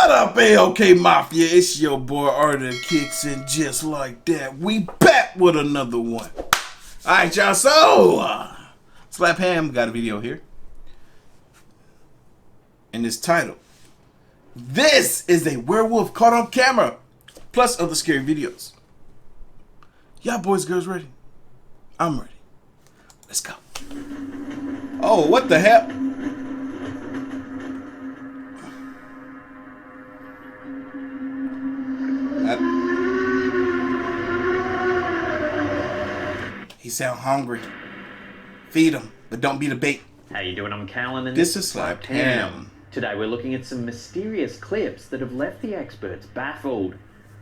What up, AOK Mafia? It's your boy Artofkickz, and just like that, we back with another one. Alright, y'all, so Slap Ham got a video here. And it's titled, "This is a werewolf caught on camera, plus other scary videos." Y'all boys, girls ready? I'm ready. Let's go. Oh, what the hell? He sound hungry. Feed him, but don't be the bait. How you doing? I'm Callan and this is Slap Ham. Today we're looking at some mysterious clips that have left the experts baffled.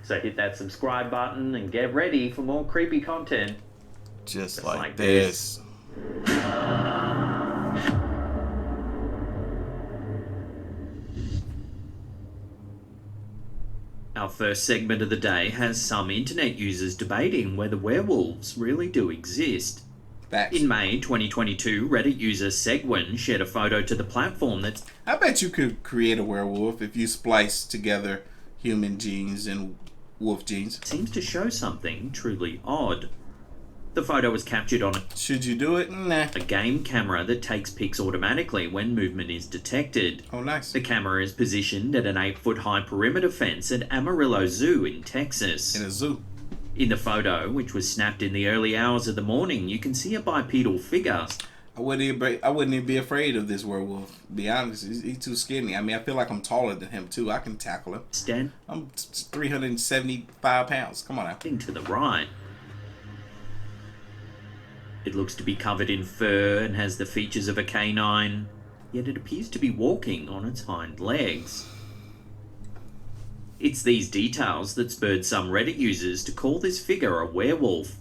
So hit that subscribe button and get ready for more creepy content. Just like this. Our first segment of the day has some internet users debating whether werewolves really do exist. Facts. In May 2022, Reddit user Segwin shared a photo to the platform that's... I bet you could create a werewolf if you splice together human genes and wolf genes. seems to show something truly odd. The photo was captured on Should you do it? Nah. a game camera that takes pics automatically when movement is detected. Oh, nice. The camera is positioned at an 8-foot high perimeter fence at Amarillo Zoo in Texas. In a zoo. In the photo, which was snapped in the early hours of the morning, you can see a bipedal figure. I wouldn't even be afraid of this werewolf. To be honest, he's too skinny. I mean, I feel like I'm taller than him too. I can tackle him. I'm 375 pounds. Come on now. Standing to the right. It looks to be covered in fur and has the features of a canine, yet it appears to be walking on its hind legs. It's these details that spurred some Reddit users to call this figure a werewolf.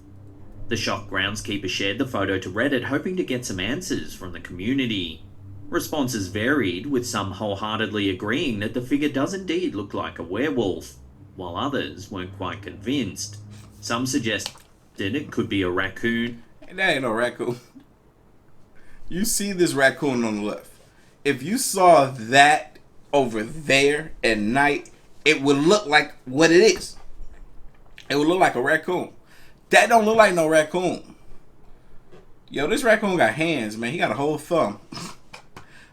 The shocked groundskeeper shared the photo to Reddit, hoping to get some answers from the community. Responses varied, with some wholeheartedly agreeing that the figure does indeed look like a werewolf, while others weren't quite convinced. Some suggested it could be a raccoon. That ain't no raccoon. You see this raccoon on the left. If you saw that over there at night, it would look like what it is. It would look like a raccoon. That don't look like no raccoon. Yo, this raccoon got hands, man. He got a whole thumb.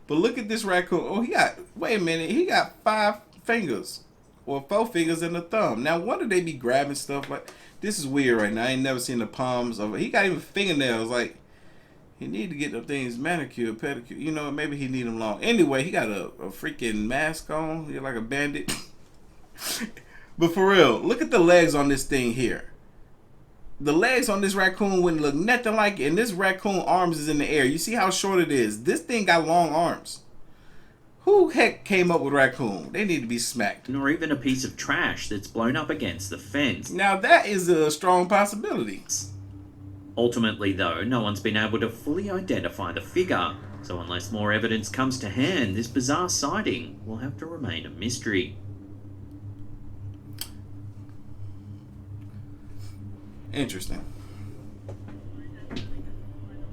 But look at this raccoon. Oh, wait a minute. He got 5 fingers. Or 4 fingers and a thumb. Now, why do they be grabbing stuff like... This is weird right now. I ain't never seen the palms of it. He got even fingernails. Like, he need to get them things manicured, pedicure. You know, maybe he need them long. Anyway, he got a freaking mask on. He's like a bandit. But for real, look at the legs on this thing here. The legs on this raccoon wouldn't look nothing like it. And this raccoon arms is in the air. You see how short it is? This thing got long arms. Who heck came up with raccoon? They need to be smacked. Nor even a piece of trash that's blown up against the fence. Now that is a strong possibility. Ultimately though, no one's been able to fully identify the figure, so unless more evidence comes to hand, this bizarre sighting will have to remain a mystery. Interesting.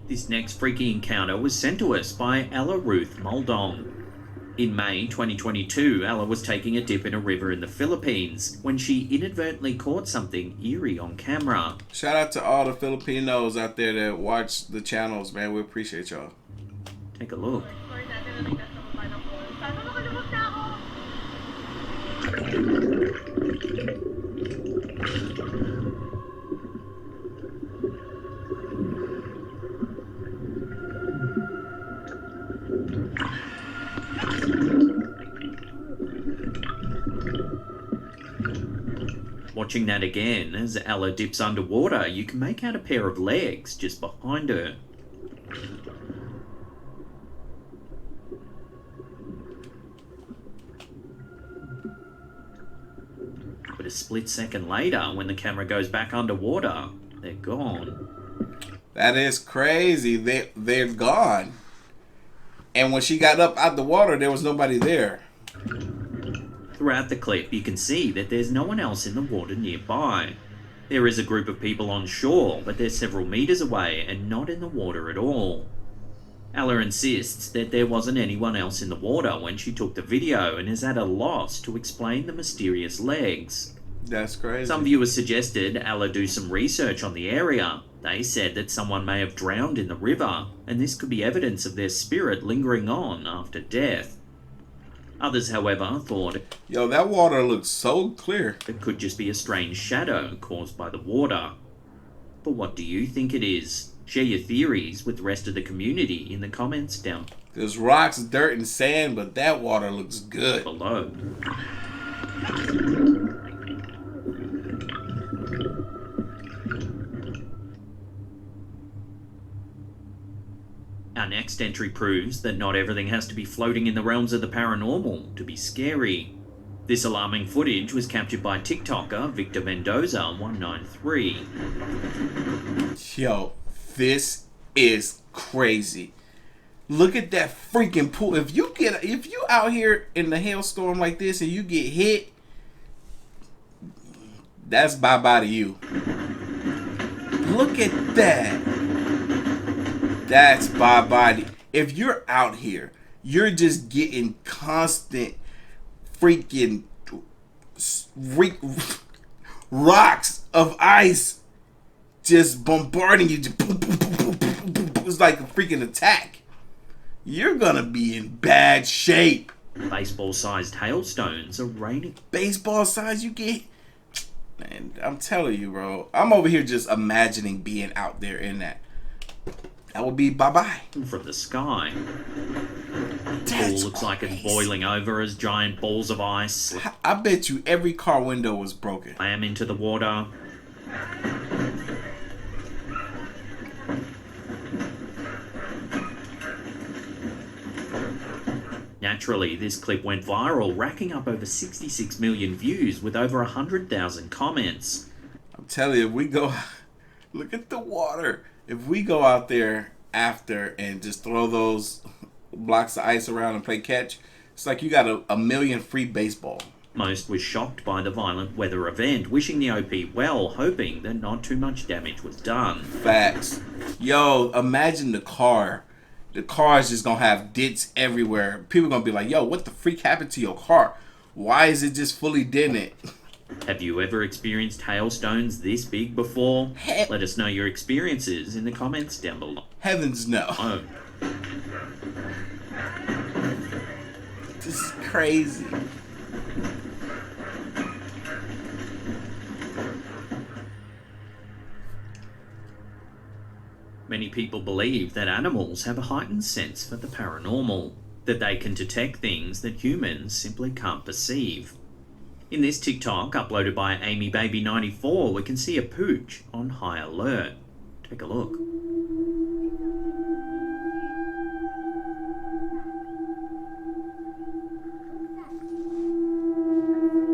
This next freaky encounter was sent to us by Ella Ruth Muldong. In May 2022, Ella was taking a dip in a river in the Philippines when she inadvertently caught something eerie on camera. Shout out to all the Filipinos out there that watch the channels, man. We appreciate y'all. Take a look. Watching that again, as Ella dips underwater, you can make out a pair of legs just behind her. But a split second later, when the camera goes back underwater, they're gone. That is crazy. They're gone. And when she got up out the water, there was nobody there. Throughout the clip, you can see that there's no one else in the water nearby. There is a group of people on shore, but they're several meters away and not in the water at all. Ella insists that there wasn't anyone else in the water when she took the video and is at a loss to explain the mysterious legs. That's crazy. Some viewers suggested Ella do some research on the area. They said that someone may have drowned in the river, and this could be evidence of their spirit lingering on after death. Others, however, thought Yo, that water looks so clear. it could just be a strange shadow caused by the water. But what do you think it is? Share your theories with the rest of the community in the comments down There's rocks, dirt, and sand, but that water looks good. below. Our next entry proves that not everything has to be floating in the realms of the paranormal to be scary. This alarming footage was captured by TikToker Victor Mendoza 193. Yo, this is crazy. Look at that freaking pool. If you out here in the hailstorm like this and you get hit, that's bye-bye to you. Look at that. That's bye-bye. If you're out here, you're just getting constant freaking rocks of ice just bombarding you. It's like a freaking attack. You're gonna be in bad shape. Baseball-sized hailstones are raining. Baseball size, you get. Man, I'm telling you, bro. I'm over here just imagining being out there in that. That would be bye-bye. From the sky. The pool That's looks like it's crazy. boiling over as giant balls of ice I bet you every car window was broken. slam into the water. Naturally, this clip went viral, racking up over 66 million views with over 100,000 comments. I'm telling you, if we go, look at the water. If we go out there after and just throw those blocks of ice around and play catch, it's like you got a million free baseball. Most was shocked by the violent weather event, wishing the OP well, hoping that not too much damage was done. Facts. Yo, imagine the car. The car is just gonna have dents everywhere. People gonna be like, yo, what the freak happened to your car? Why is it just fully dented? Have you ever experienced hailstones this big before? Let us know your experiences in the comments down below. Heavens no. Oh, This is crazy. many people believe that animals have a heightened sense for the paranormal, that they can detect things that humans simply can't perceive. In this TikTok, uploaded by AmyBaby94, we can see a pooch on high alert. Take a look.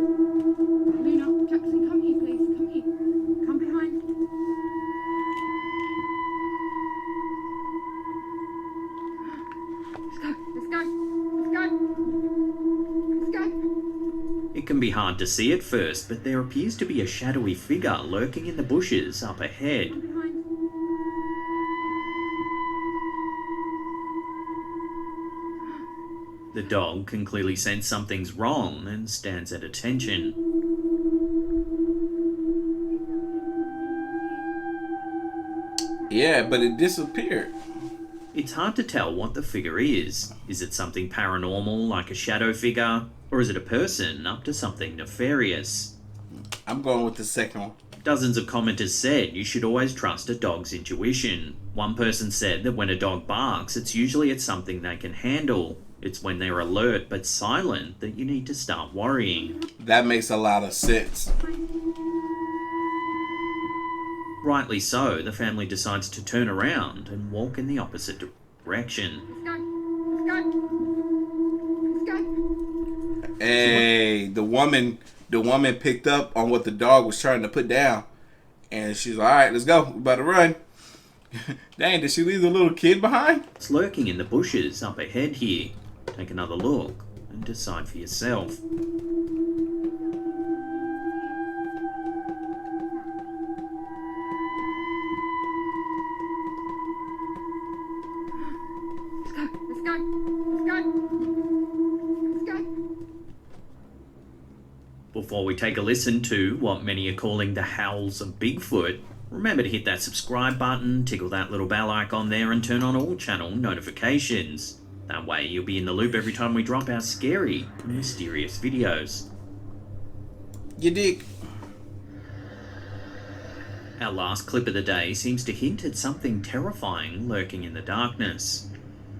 Luna, Jackson, come here, please. Come here. Come behind. Let's go. Let's go. Let's go. Let's go. It can be hard to see at first, but there appears to be a shadowy figure lurking in the bushes up ahead. Come behind. The dog can clearly sense something's wrong and stands at attention. Yeah, but it disappeared. It's hard to tell what the figure is. Is it something paranormal like a shadow figure? Or is it a person up to something nefarious? I'm going with the second one. Dozens of commenters said you should always trust a dog's intuition. One person said that when a dog barks, it's usually at something they can handle. It's when they're alert but silent that you need to start worrying. That makes a lot of sense. Rightly so, the family decides to turn around and walk in the opposite direction. Let's go. Let's go. Let's go. Hey, the woman picked up on what the dog was trying to put down, and she's like, "All right, let's go. We about to run." Dang, did she leave the little kid behind? It's lurking in the bushes up ahead here. Take another look and decide for yourself. Before we take a listen to what many are calling the howls of Bigfoot, remember to hit that subscribe button, tickle that little bell icon there, and turn on all channel notifications. That way you'll be in the loop every time we drop our scary and mysterious videos. You dig? Our last clip of the day seems to hint at something terrifying lurking in the darkness.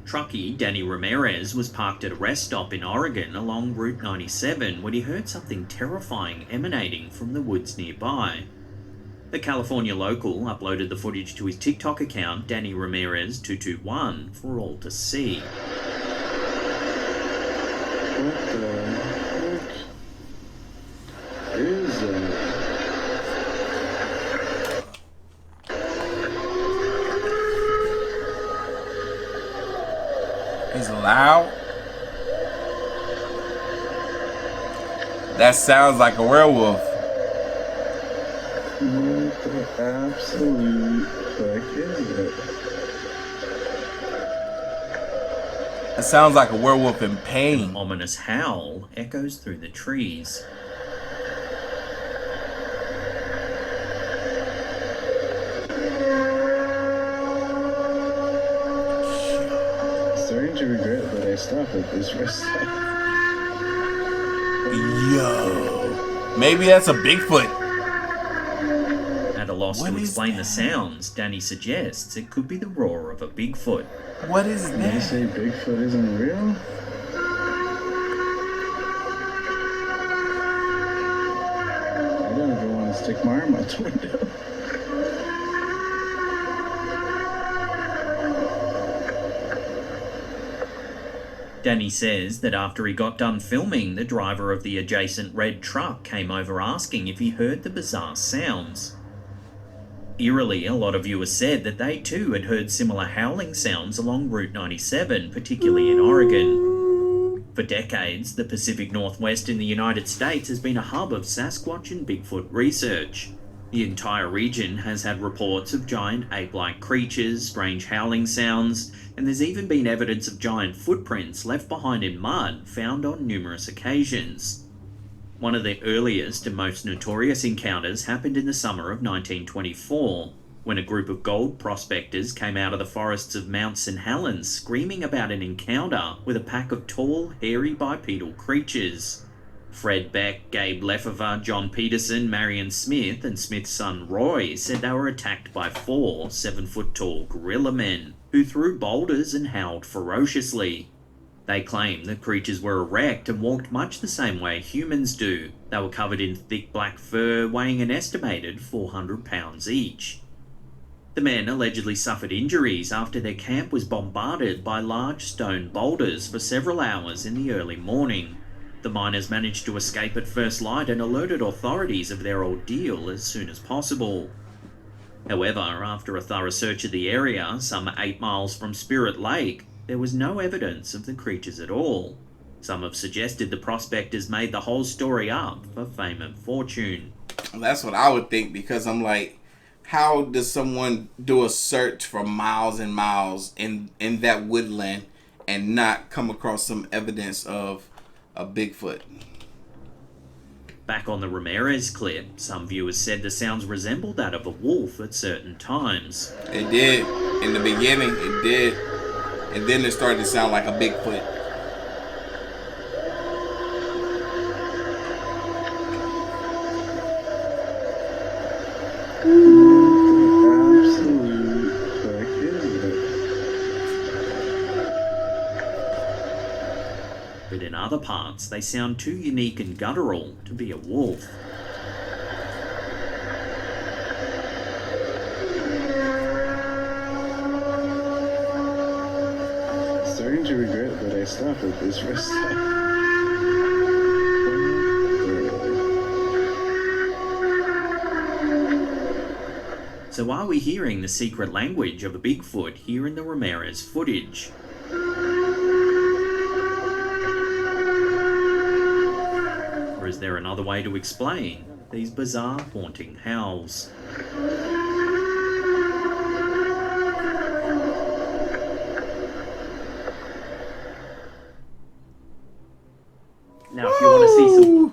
Truckee Danny Ramirez was parked at a rest stop in Oregon along Route 97 when he heard something terrifying emanating from the woods nearby. The California local uploaded the footage to his TikTok account, Danny Ramirez 221, for all to see. What the heck is that? It's loud. That sounds like a werewolf. What the absolute fuck is that? It sounds like a werewolf in pain. An ominous howl echoes through the trees. Starting to regret that I stopped at this rest stop. Yo. Maybe that's a Bigfoot. At a loss What to is explain the that? sounds, Danny suggests it could be the roar of a Bigfoot. What is They that? say Bigfoot isn't real? I don't ever want to stick my arm out the window. Danny says that after he got done filming, the driver of the adjacent red truck came over asking if he heard the bizarre sounds. Eerily, a lot of viewers said that they too had heard similar howling sounds along Route 97, particularly in Oregon. For decades, the Pacific Northwest in the United States has been a hub of Sasquatch and Bigfoot research. The entire region has had reports of giant ape-like creatures, strange howling sounds, and there's even been evidence of giant footprints left behind in mud found on numerous occasions. One of the earliest and most notorious encounters happened in the summer of 1924, when a group of gold prospectors came out of the forests of Mount St. Helens screaming about an encounter with a pack of tall, hairy bipedal creatures. Fred Beck, Gabe Lefever, John Peterson, Marion Smith, and Smith's son Roy said they were attacked by 4 7-foot-tall gorilla men, who threw boulders and howled ferociously. They claimed the creatures were erect and walked much the same way humans do. They were covered in thick black fur, weighing an estimated 400 pounds each. The men allegedly suffered injuries after their camp was bombarded by large stone boulders for several hours in the early morning. The miners managed to escape at first light and alerted authorities of their ordeal as soon as possible. However, after a thorough search of the area, some 8 miles from Spirit Lake, there was no evidence of the creatures at all. Some have suggested the prospectors made the whole story up for fame and fortune. That's what I would think, because I'm like, how does someone do a search for miles and miles in that woodland and not come across some evidence of a Bigfoot? Back on the Ramirez clip, some viewers said the sounds resembled that of a wolf at certain times. It did. In the beginning, it did. And then it started to sound like a Bigfoot. Absolute fuck is that? But in other parts, they sound too unique and guttural to be a wolf. Starting to regret that I stopped at this rest stop. So are we hearing the secret language of a Bigfoot here in the Ramirez footage? Or is there another way to explain these bizarre haunting howls? Now if you want to see some...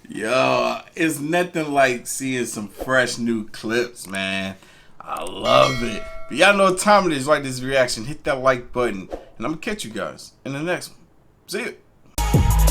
Yo, it's nothing like seeing some fresh new clips, man. I love it. But y'all know what time it is. Like this reaction, hit that like button, and I'm gonna catch you guys in the next one. See ya.